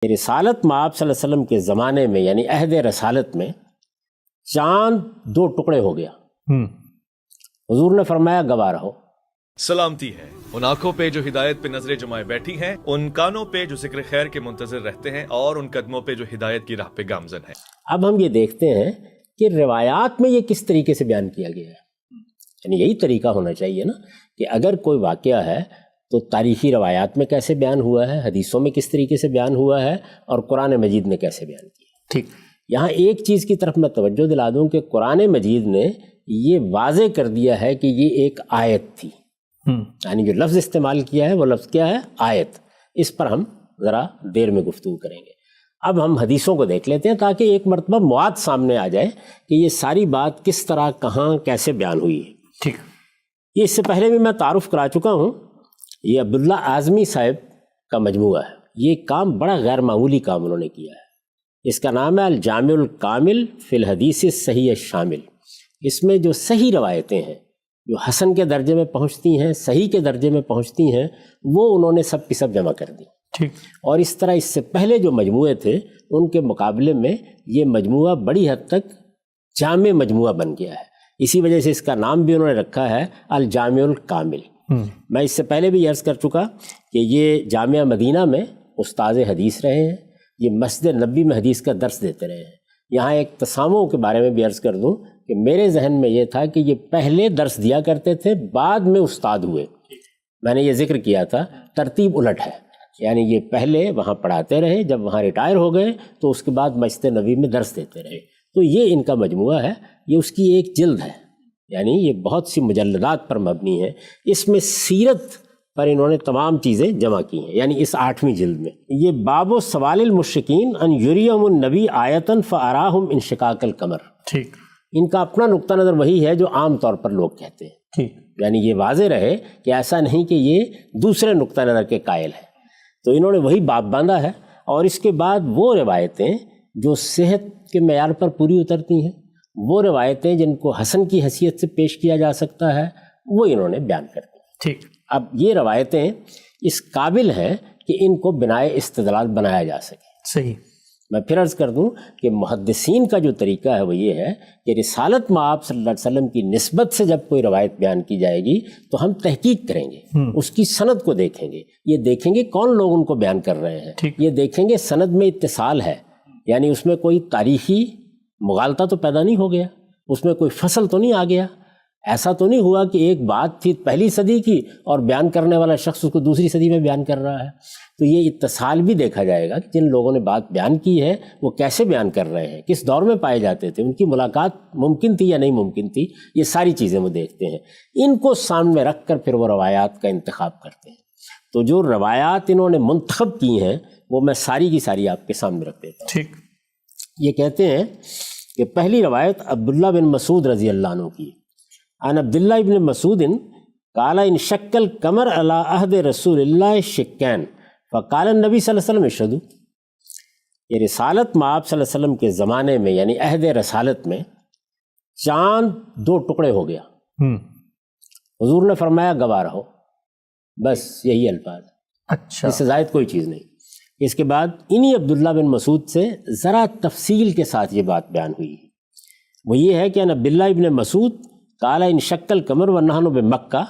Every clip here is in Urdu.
رسالت میں آپ صلی اللہ علیہ وسلم کے زمانے میں یعنی عہد رسالت میں چاند دو ٹکڑے ہو گیا۔ حضور نے فرمایا گواہ رہو۔ سلامتی ہے ان آنکھوں پہ جو ہدایت پہ نظریں جمائے بیٹھی ہیں، ان کانوں پہ جو ذکر خیر کے منتظر رہتے ہیں، اور ان قدموں پہ جو ہدایت کی راہ پہ گامزن ہیں۔ اب ہم یہ دیکھتے ہیں کہ روایات میں یہ کس طریقے سے بیان کیا گیا ہے۔ یعنی یہی طریقہ ہونا چاہیے نا کہ اگر کوئی واقعہ ہے تو تاریخی روایات میں کیسے بیان ہوا ہے، حدیثوں میں کس طریقے سے بیان ہوا ہے، اور قرآن مجید نے کیسے بیان کیا۔ ٹھیک، یہاں ایک چیز کی طرف میں توجہ دلا دوں کہ قرآن مجید نے یہ واضح کر دیا ہے کہ یہ ایک آیت تھی۔ یعنی جو لفظ استعمال کیا ہے وہ لفظ کیا ہے؟ آیت۔ اس پر ہم ذرا دیر میں گفتگو کریں گے۔ اب ہم حدیثوں کو دیکھ لیتے ہیں تاکہ ایک مرتبہ مواد سامنے آ جائے کہ یہ ساری بات کس طرح کہاں کیسے بیان ہوئی ہے۔ ٹھیک، یہ اس سے پہلے بھی میں تعارف کرا چکا ہوں، یہ عبداللہ اعظمی صاحب کا مجموعہ ہے۔ یہ کام بڑا غیر معمولی کام انہوں نے کیا ہے۔ اس کا نام ہے الجامع الکامل فی الحدیث الصحیح الشامل۔ اس میں جو صحیح روایتیں ہیں، جو حسن کے درجے میں پہنچتی ہیں، صحیح کے درجے میں پہنچتی ہیں، وہ انہوں نے سب کی سب جمع کر دی۔ ٹھیک، اور اس طرح اس سے پہلے جو مجموعے تھے ان کے مقابلے میں یہ مجموعہ بڑی حد تک جامع مجموعہ بن گیا ہے۔ اسی وجہ سے اس کا نام بھی انہوں نے رکھا ہے الجامع الکامل۔ میں اس سے پہلے بھی عرض کر چکا کہ یہ جامعہ مدینہ میں استاذ حدیث رہے ہیں، یہ مسجد نبی میں حدیث کا درس دیتے رہے ہیں۔ یہاں ایک تسامح کے بارے میں بھی عرض کر دوں کہ میرے ذہن میں یہ تھا کہ یہ پہلے درس دیا کرتے تھے، بعد میں استاد ہوئے۔ میں نے یہ ذکر کیا تھا، ترتیب الٹ ہے، یعنی یہ پہلے وہاں پڑھاتے رہے، جب وہاں ریٹائر ہو گئے تو اس کے بعد مسجد نبی میں درس دیتے رہے۔ تو یہ ان کا مجموعہ ہے، یہ اس کی ایک جلد ہے، یعنی یہ بہت سی مجلدات پر مبنی ہے۔ اس میں سیرت پر انہوں نے تمام چیزیں جمع کی ہیں، یعنی اس 8ویں جلد میں۔ یہ باب سوال المشرکین ان یریہم النبی آیتن فاراہم انشقاق القمر۔ ٹھیک، ان کا اپنا نقطہ نظر وہی ہے جو عام طور پر لوگ کہتے ہیں۔ ٹھیک، یعنی یہ واضح رہے کہ ایسا نہیں کہ یہ دوسرے نقطہ نظر کے قائل ہیں۔ تو انہوں نے وہی باب باندھا ہے، اور اس کے بعد وہ روایتیں جو صحت کے معیار پر پوری اترتی ہیں، وہ روایتیں جن کو حسن کی حیثیت سے پیش کیا جا سکتا ہے، وہ انہوں نے بیان کر دی۔ ٹھیک، اب یہ روایتیں اس قابل ہیں کہ ان کو بنائے استدلال بنایا جا سکے۔ صحیح۔ میں پھر عرض کر دوں کہ محدثین کا جو طریقہ ہے وہ یہ ہے کہ رسالت میں آپ صلی اللہ علیہ وسلم کی نسبت سے جب کوئی روایت بیان کی جائے گی تو ہم تحقیق کریں گے، اس کی سند کو دیکھیں گے، یہ دیکھیں گے کون لوگ ان کو بیان کر رہے ہیں، یہ دیکھیں گے سند میں اتصال ہے، یعنی اس میں کوئی تاریخی مغالطہ تو پیدا نہیں ہو گیا، اس میں کوئی فصل تو نہیں آ گیا، ایسا تو نہیں ہوا کہ ایک بات تھی پہلی صدی کی اور بیان کرنے والا شخص اس کو دوسری صدی میں بیان کر رہا ہے۔ تو یہ اتصال بھی دیکھا جائے گا کہ جن لوگوں نے بات بیان کی ہے وہ کیسے بیان کر رہے ہیں، کس دور میں پائے جاتے تھے، ان کی ملاقات ممکن تھی یا نہیں ممکن تھی، یہ ساری چیزیں وہ دیکھتے ہیں۔ ان کو سامنے رکھ کر پھر وہ روایات کا انتخاب کرتے ہیں۔ تو جو روایات انہوں نے منتخب کی ہیں وہ میں ساری کی ساری آپ کے سامنے رکھ دیتا ہوں۔ ٹھیک، یہ کہتے ہیں کہ پہلی روایت عبداللہ بن مسعود رضی اللہ عنہ کی، عن عبداللہ ابن مسعود قال ان شک القمر علی عہد رسول اللہ شکین فقال النبی صلی اللہ علیہ وسلم اشہدوا۔ یہ رسالت میں آپ صلی اللہ علیہ وسلم کے زمانے میں یعنی عہد رسالت میں چاند دو ٹکڑے ہو گیا۔ حضور نے فرمایا گواہ رہو، بس یہی الفاظ، اچھا، اس سے زائد کوئی چیز نہیں۔ اس کے بعد انہی عبداللہ بن مسعود سے ذرا تفصیل کے ساتھ یہ بات بیان ہوئی، وہ یہ ہے کہ ان عبداللہ ابن مسعود قال ان شک القمر ونحن بمکہ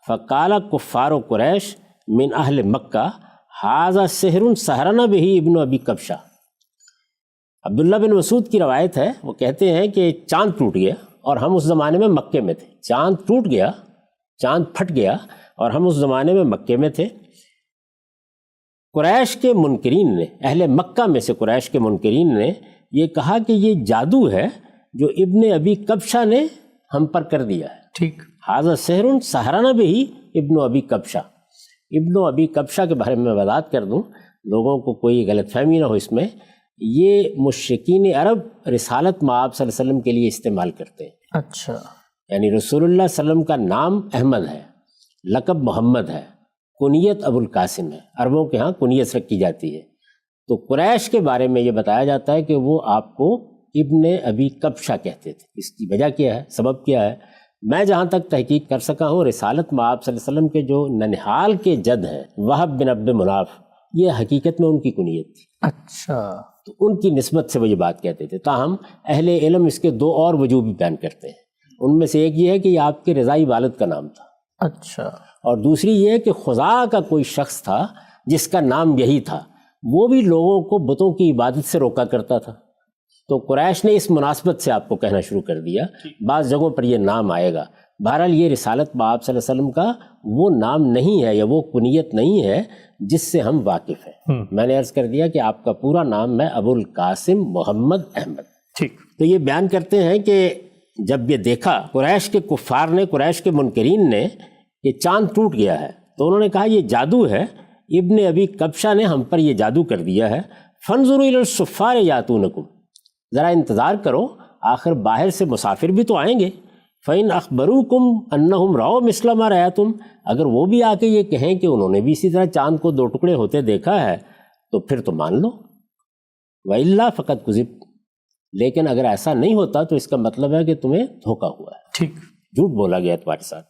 فقال کفار قریش من اہل مکہ ھذا سحر سحرنا بہ ابن ابی کبشہ۔ عبداللہ بن مسعود کی روایت ہے، وہ کہتے ہیں کہ چاند ٹوٹ گیا اور ہم اس زمانے میں مکے میں تھے۔ چاند ٹوٹ گیا، چاند پھٹ گیا اور ہم اس زمانے میں مکے میں تھے۔ قریش کے منکرین نے، اہل مکہ میں سے قریش کے منکرین نے یہ کہا کہ یہ جادو ہے جو ابن ابی کبشہ نے ہم پر کر دیا ہے۔ ٹھیک، ھذا سحر سحرنا بہ ابن ابی کبشہ۔ ابن ابی کبشہ کے بارے میں وضاحت کر دوں، لوگوں کو کوئی غلط فہمی نہ ہو اس میں، یہ مشرکین عرب رسالت میں آپ صلی اللہ علیہ وسلم کے لیے استعمال کرتے ہیں۔ اچھا، یعنی رسول اللہ صلی اللہ علیہ وسلم کا نام احمد ہے، لقب محمد ہے، کنیت ابو القاسم ہے، عربوں کے ہاں کنیت رکھی جاتی ہے۔ تو قریش کے بارے میں یہ بتایا جاتا ہے کہ وہ آپ کو ابن ابی کبشہ کہتے تھے۔ اس کی وجہ کیا ہے، سبب کیا ہے؟ میں جہاں تک تحقیق کر سکا ہوں، رسالت میں آپ صلی اللہ علیہ وسلم کے جو ننہال کے جد ہیں وہب بن عبد مناف یہ حقیقت میں ان کی کنیت تھی. اچھا. تو ان کی نسبت سے وہ یہ بات کہتے تھے. تاہم اہل علم اس کے دو اور وجوہ بھی بیان کرتے ہیں. ان میں سے ایک یہ ہے کہ یہ آپ کے رضائی والد کا نام تھا. اچھا. اور دوسری یہ ہے کہ خزاعہ کا کوئی شخص تھا جس کا نام یہی تھا، وہ بھی لوگوں کو بتوں کی عبادت سے روکا کرتا تھا. تو قریش نے اس مناسبت سے آپ کو کہنا شروع کر دیا. بعض جگہوں پر یہ نام آئے گا. بہرحال یہ رسالت آپ صلی اللہ علیہ وسلم کا وہ نام نہیں ہے یا وہ کنیت نہیں ہے جس سے ہم واقف ہیں. میں نے عرض کر دیا کہ آپ کا پورا نام ہے ابو القاسم محمد احمد. ٹھیک. تو یہ بیان کرتے ہیں کہ جب یہ دیکھا قریش کے کفار نے، قریش کے منکرین نے کہ چاند ٹوٹ گیا ہے، تو انہوں نے کہا یہ جادو ہے، ابن ابی کبشہ نے ہم پر یہ جادو کر دیا ہے. فانظروا الی السفار یاتونکم، ذرا انتظار کرو، آخر باہر سے مسافر بھی تو آئیں گے. فَإِنْ أَخْبَرُوكُمْ أَنَّهُمْ رَأَوْا مِثْلَ مَا رَأَيْتُمْ، اگر وہ بھی آ کے یہ کہیں کہ انہوں نے بھی اسی طرح چاند کو دو ٹکڑے ہوتے دیکھا ہے تو پھر تو مان لو. وَإِلَّا فَقَدْ كُذِبْتُمْ، لیکن اگر ایسا نہیں ہوتا تو اس کا مطلب ہے کہ تمہیں دھوکا ہوا ہے، ٹھیک، جھوٹ بولا گیا تمہارے ساتھ.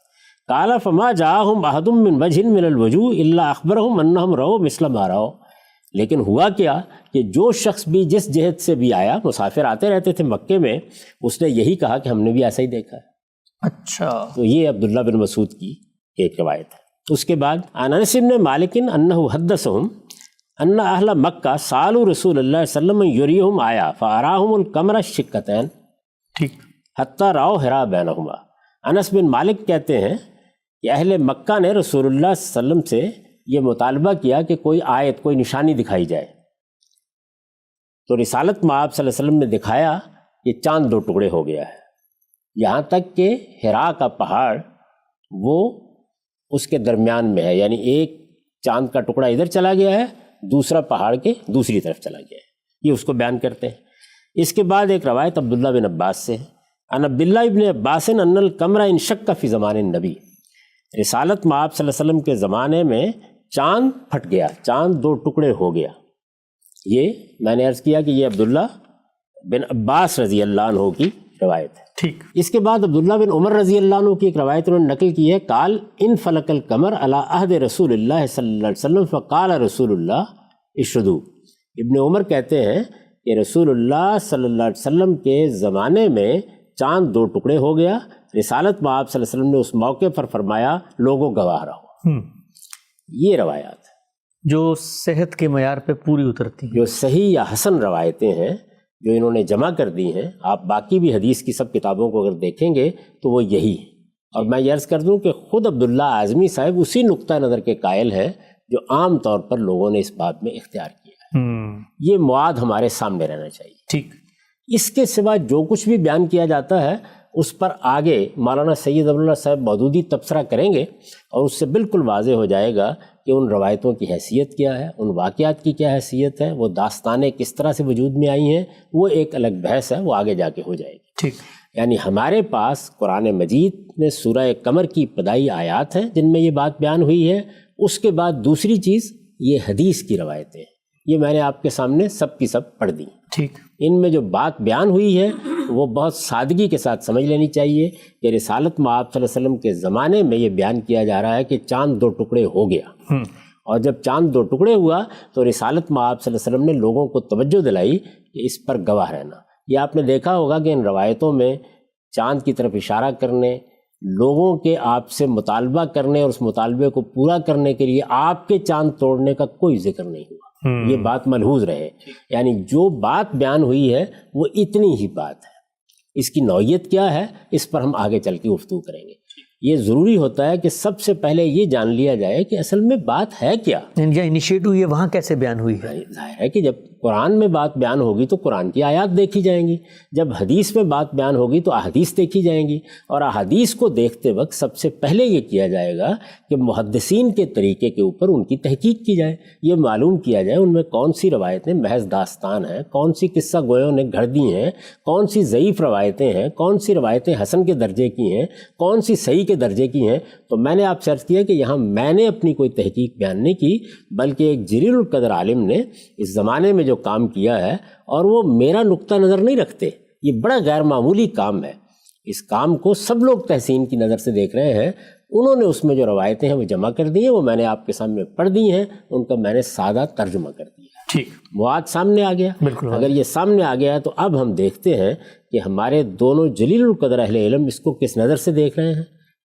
قَالَ فَمَا جَاءَهُمْ أَحَدٌ مِّنْ وَجْهٍ مِّنَ الْوُجُوهِ إِلَّا أَخْبَرَهُمْ أَنَّهُمْ رَأَوْا مِثْلَ مَا رَأَوْا. لیکن ہوا کیا کہ جو شخص بھی جس جہت سے بھی آیا، مسافر آتے رہتے تھے مکے میں، اس نے یہی کہا کہ ہم نے بھی ایسا ہی دیکھا ہے. اچھا. تو یہ عبداللہ بن مسعود کی ایک روایت ہے. اس کے بعد عن انس بن مالک انہ حدثهم ان اہل مکہ سالوا رسول اللہ صلی اللہ علیہ وسلم یریہم آیا فاراہم القمر شقتین، ٹھیک، حتی راؤ حرا بینہما. انس بن مالک کہتے ہیں کہ اہل مکہ نے رسول اللہ صلی اللہ علیہ وسلم سے یہ مطالبہ کیا کہ کوئی آیت، کوئی نشانی دکھائی جائے. تو رسالت میں آپ صلی اللہ علیہ وسلم نے دکھایا کہ چاند دو ٹکڑے ہو گیا ہے، یہاں تک کہ حرا کا پہاڑ وہ اس کے درمیان میں ہے، یعنی ایک چاند کا ٹکڑا ادھر چلا گیا ہے، دوسرا پہاڑ کے دوسری طرف چلا گیا ہے. یہ اس کو بیان کرتے ہیں. اس کے بعد ایک روایت عبداللہ بن عباس سے، ان عبداللہ ابن عباس ان القمر انشق فی زمان النبی، رسالت میں آپ صلی اللہ علیہ وسلم کے زمانے میں چاند پھٹ گیا، چاند دو ٹکڑے ہو گیا. یہ میں نے عرض کیا کہ یہ عبداللہ بن عباس رضی اللہ عنہ کی روایت ہے. ٹھیک. اس کے بعد عبداللہ بن عمر رضی اللہ عنہ کی ایک روایت انہوں نے نقل کی ہے، قال ان فلک القمر علی عہد رسول اللہ صلی اللہ علیہ وسلم فقال رسول اللہ اشہدوا. ابن عمر کہتے ہیں کہ رسول اللہ صلی اللہ علیہ وسلم کے زمانے میں چاند دو ٹکڑے ہو گیا. رسالت میں آپ صلی اللہ علیہ وسلم نے اس موقع پر فرمایا لوگوں گواہ رہو. یہ روایات جو صحت کے معیار پہ پوری اترتی ہیں، جو صحیح یا حسن روایتیں ہیں جو انہوں نے جمع کر دی ہیں. آپ باقی بھی حدیث کی سب کتابوں کو اگر دیکھیں گے تو وہ یہی ہے. اور میں یہ عرض کر دوں کہ خود عبداللہ اعظمی صاحب اسی نقطہ نظر کے قائل ہیں جو عام طور پر لوگوں نے اس باب میں اختیار کیا ہے. یہ مواد ہمارے سامنے رہنا چاہیے. ٹھیک. اس کے سوا جو کچھ بھی بیان کیا جاتا ہے اس پر آگے مولانا سید عبداللہ صاحب مودودی تبصرہ کریں گے اور اس سے بالکل واضح ہو جائے گا کہ ان روایتوں کی حیثیت کیا ہے، ان واقعات کی کیا حیثیت ہے، وہ داستانیں کس طرح سے وجود میں آئی ہیں. وہ ایک الگ بحث ہے، وہ آگے جا کے ہو جائے گی. ٹھیک. یعنی ہمارے پاس قرآن مجید میں سورہ قمر کی ابتدائی آیات ہیں جن میں یہ بات بیان ہوئی ہے. اس کے بعد دوسری چیز یہ حدیث کی روایتیں، یہ میں نے آپ کے سامنے سب کی سب پڑھ دی. ٹھیک. ان میں جو بات بیان ہوئی ہے وہ بہت سادگی کے ساتھ سمجھ لینی چاہیے کہ رسالت میں آپ صلی اللہ علیہ وسلم کے زمانے میں یہ بیان کیا جا رہا ہے کہ چاند دو ٹکڑے ہو گیا. اور جب چاند دو ٹکڑے ہوا تو رسالت میں آپ صلی اللہ علیہ وسلم نے لوگوں کو توجہ دلائی کہ اس پر گواہ رہنا. یہ آپ نے دیکھا ہوگا کہ ان روایتوں میں چاند کی طرف اشارہ کرنے، لوگوں کے آپ سے مطالبہ کرنے اور اس مطالبے کو پورا کرنے کے لیے آپ کے چاند توڑنے کا کوئی ذکر نہیں ہوا. یہ بات ملحوظ رہے. یعنی جو بات بیان ہوئی ہے وہ اتنی ہی بات ہے. اس کی نوعیت کیا ہے اس پر ہم آگے چل کے گفتگو کریں گے. یہ ضروری ہوتا ہے کہ سب سے پہلے یہ جان لیا جائے کہ اصل میں بات ہے کیا. انیشیٹو یہ وہاں کیسے بیان ہوئی ہے؟ ظاہر ہے کہ جب قرآن میں بات بیان ہوگی تو قرآن کی آیات دیکھی جائیں گی، جب حدیث میں بات بیان ہوگی تو احادیث دیکھی جائیں گی. اور احادیث کو دیکھتے وقت سب سے پہلے یہ کیا جائے گا کہ محدثین کے طریقے کے اوپر ان کی تحقیق کی جائے. یہ معلوم کیا جائے ان میں کون سی روایتیں محض داستان ہیں، کون سی قصہ گویوں نے گھڑ دی ہیں، کون سی ضعیف روایتیں ہیں، کون سی روایتیں حسن کے درجے کی ہیں، کون سی صحیح کے درجے کی ہیں. تو میں نے آپ سے عرض کیا کہ یہاں میں نے اپنی کوئی تحقیق بیان نہیں کی، بلکہ ایک جلیل القدر عالم نے اس زمانے میں جو کام کیا ہے، اور وہ میرا نقطہ نظر نہیں رکھتے، یہ بڑا غیر معمولی کام ہے. اس کام کو سب لوگ تحسین کی نظر سے دیکھ رہے ہیں. انہوں نے اس میں جو روایتیں ہیں وہ جمع کر دی ہیں، وہ میں نے آپ کے سامنے پڑھ دی ہیں، ان کا میں نے سادہ ترجمہ کر دیا۔ ٹھیک، مواد سامنے آ گیا۔ بالکل، اگر یہ سامنے آ گیا تو اب ہم دیکھتے ہیں کہ ہمارے دونوں جلیل القدر اہل علم اس کو کس نظر سے دیکھ رہے ہیں،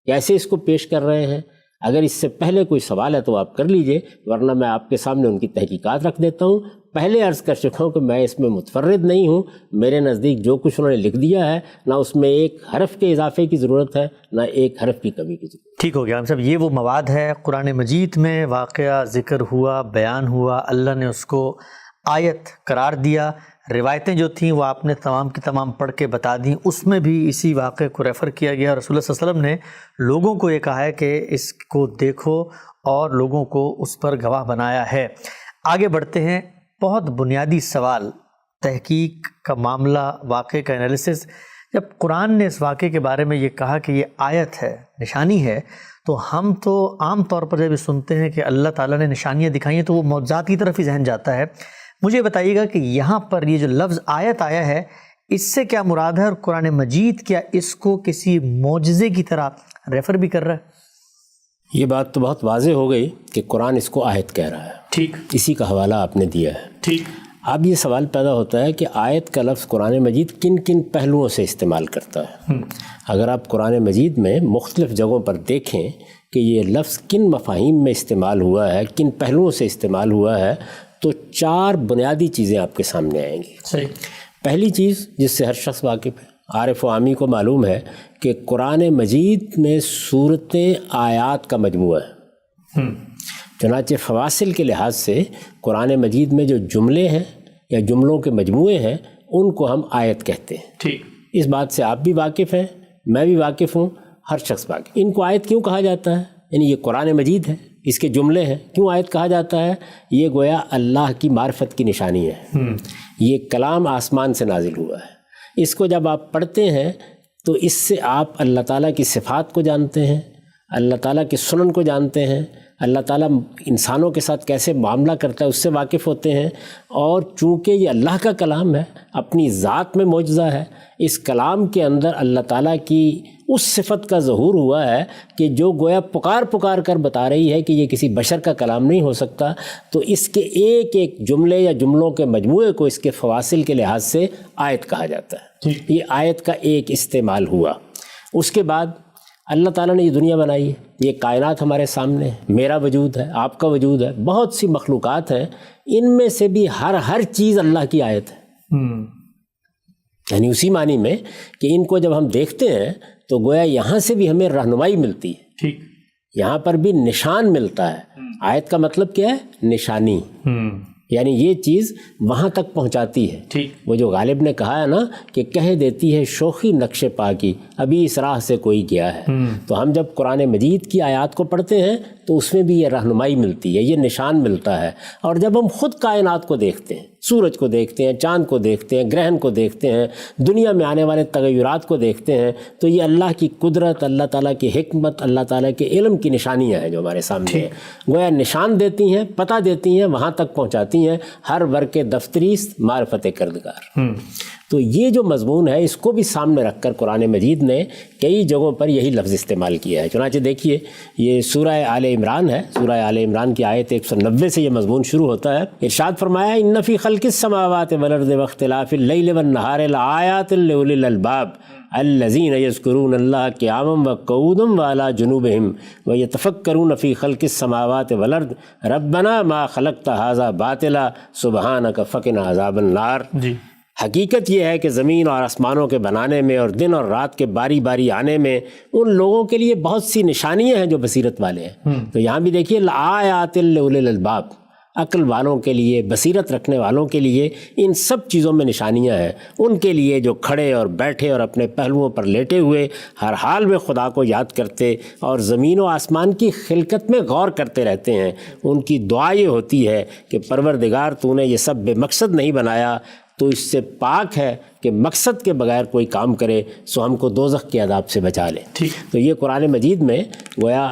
کیسے اس کو پیش کر رہے ہیں۔ اگر اس سے پہلے کوئی سوال ہے تو آپ کر لیجئے، ورنہ میں آپ کے سامنے ان کی تحقیقات رکھ دیتا ہوں۔ پہلے عرض کر چکا ہوں کہ میں اس میں متفرد نہیں ہوں، میرے نزدیک جو کچھ انہوں نے لکھ دیا ہے نہ اس میں ایک حرف کے اضافے کی ضرورت ہے نہ ایک حرف کی کمی کی ضرورت ہے۔ ٹھیک ہو گیا ہم صاحب، یہ وہ مواد ہے قرآن مجید میں واقعہ ذکر ہوا، بیان ہوا، اللہ نے اس کو آیت قرار دیا۔ روایتیں جو تھیں وہ آپ نے تمام کی تمام پڑھ کے بتا دیں، اس میں بھی اسی واقعے کو ریفر کیا گیا۔ رسول اللہ صلی اللہ علیہ وسلم نے لوگوں کو یہ کہا ہے کہ اس کو دیکھو اور لوگوں کو اس پر گواہ بنایا ہے۔ آگے بڑھتے ہیں، بہت بنیادی سوال، تحقیق کا معاملہ، واقعے کا انالیسس۔ جب قرآن نے اس واقعے کے بارے میں یہ کہا کہ یہ آیت ہے، نشانی ہے، تو ہم تو عام طور پر جب یہ سنتے ہیں کہ اللہ تعالیٰ نے نشانیاں دکھائی ہیں تو وہ معجزات کی طرف ہی ذہن جاتا ہے۔ مجھے بتائیے گا کہ یہاں پر یہ جو لفظ آیت آیا ہے اس سے کیا مراد ہے، اور قرآن مجید کیا اس کو کسی معجزے کی طرح ریفر بھی کر رہا ہے؟ یہ بات تو بہت واضح ہو گئی کہ قرآن اس کو آیت کہہ رہا ہے۔ ٹھیک، اسی کا حوالہ آپ نے دیا ہے۔ ٹھیک، اب یہ سوال پیدا ہوتا ہے کہ آیت کا لفظ قرآن مجید کن کن پہلوؤں سے استعمال کرتا ہے۔ اگر آپ قرآن مجید میں مختلف جگہوں پر دیکھیں کہ یہ لفظ کن مفاہیم میں استعمال ہوا ہے، کن پہلوؤں سے استعمال ہوا ہے، تو 4 بنیادی چیزیں آپ کے سامنے آئیں گی۔ صحیح۔ پہلی چیز جس سے ہر شخص واقف ہے، عارف و عامی کو معلوم ہے کہ قرآن مجید میں صورتیں آیات کا مجموعہ ہے۔ چنانچہ فواصل کے لحاظ سے قرآن مجید میں جو جملے ہیں یا جملوں کے مجموعے ہیں ان کو ہم آیت کہتے ہیں۔ ٹھیک، اس بات سے آپ بھی واقف ہیں، میں بھی واقف ہوں، ہر شخص واقف۔ ان کو آیت کیوں کہا جاتا ہے؟ یعنی یہ قرآن مجید ہے، اس کے جملے ہیں، کیوں آیت کہا جاتا ہے؟ یہ گویا اللہ کی معرفت کی نشانی ہے۔ یہ کلام آسمان سے نازل ہوا ہے، اس کو جب آپ پڑھتے ہیں تو اس سے آپ اللہ تعالیٰ کی صفات کو جانتے ہیں، اللہ تعالیٰ کے سنن کو جانتے ہیں، اللہ تعالیٰ انسانوں کے ساتھ کیسے معاملہ کرتا ہے اس سے واقف ہوتے ہیں۔ اور چونکہ یہ اللہ کا کلام ہے، اپنی ذات میں معجزہ ہے، اس کلام کے اندر اللہ تعالیٰ کی اس صفت کا ظہور ہوا ہے کہ جو گویا پکار کر بتا رہی ہے کہ یہ کسی بشر کا کلام نہیں ہو سکتا، تو اس کے ایک ایک جملے یا جملوں کے مجموعے کو اس کے فواصل کے لحاظ سے آیت کہا جاتا ہے۔ یہ آیت کا ایک استعمال ہوا۔ اس کے بعد اللہ تعالیٰ نے یہ دنیا بنائی ہے، یہ کائنات ہمارے سامنے ہے، میرا وجود ہے، آپ کا وجود ہے، بہت سی مخلوقات ہیں، ان میں سے بھی ہر چیز اللہ کی آیت ہے۔ یعنی اسی معنی میں کہ ان کو جب ہم دیکھتے ہیں تو گویا یہاں سے بھی ہمیں رہنمائی ملتی ہے، ٹھیک، یہاں پر بھی نشان ملتا ہے۔ آیت کا مطلب کیا ہے؟ نشانی، یعنی یہ چیز وہاں تک پہنچاتی ہے۔ ٹھیک، وہ جو غالب نے کہا ہے نا کہ کہہ دیتی ہے شوخی نقش پا کی، ابھی اس راہ سے کوئی گیا ہے۔ تو ہم جب قرآن مجید کی آیات کو پڑھتے ہیں تو اس میں بھی یہ رہنمائی ملتی ہے، یہ نشان ملتا ہے۔ اور جب ہم خود کائنات کو دیکھتے ہیں، سورج کو دیکھتے ہیں، چاند کو دیکھتے ہیں، گرہن کو دیکھتے ہیں، دنیا میں آنے والے تغیرات کو دیکھتے ہیں، تو یہ اللہ کی قدرت، اللہ تعالیٰ کی حکمت، اللہ تعالیٰ کے علم کی نشانیاں ہیں جو ہمارے سامنے ہیں۔ گویا نشان دیتی ہیں، پتہ دیتی ہیں، وہاں تک پہنچاتی ہیں، ہر ورق دفتریست معرفت کردگار۔ تو یہ جو مضمون ہے اس کو بھی سامنے رکھ کر قرآن مجید نے کئی جگہوں پر یہی لفظ استعمال کیا ہے۔ چنانچہ دیکھیے یہ سورہ آل عمران ہے، سورہ آل عمران کی آیت 190 سے یہ مضمون شروع ہوتا ہے۔ ارشاد فرمایا ان فی خلق السماوات والارض واختلاف اللیل والنہار لآیات لأولی الالباب الذین یذکرون اللہ قیاما وقعودا وعلی جنوبہم ویتفکرون فی خلق السماوات والارض ربنا ما خلقت ھذا باطلا سبحانک فقنا عذاب النار۔ حقیقت یہ ہے کہ زمین اور آسمانوں کے بنانے میں اور دن اور رات کے باری باری آنے میں ان لوگوں کے لیے بہت سی نشانیاں ہیں جو بصیرت والے ہیں۔ تو یہاں بھی دیکھیے لآیات لأولی الالباب، عقل والوں کے لیے، بصیرت رکھنے والوں کے لیے ان سب چیزوں میں نشانیاں ہیں، ان کے لیے جو کھڑے اور بیٹھے اور اپنے پہلوؤں پر لیٹے ہوئے ہر حال میں خدا کو یاد کرتے اور زمین و آسمان کی خلقت میں غور کرتے رہتے ہیں۔ ان کی دعا یہ ہوتی ہے کہ پروردگار تو نے یہ سب بے مقصد نہیں بنایا، تو اس سے پاک ہے کہ مقصد کے بغیر کوئی کام کرے، سو ہم کو دوزخ کے عذاب سے بچا لے۔ تو یہ قرآن مجید میں گویا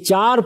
4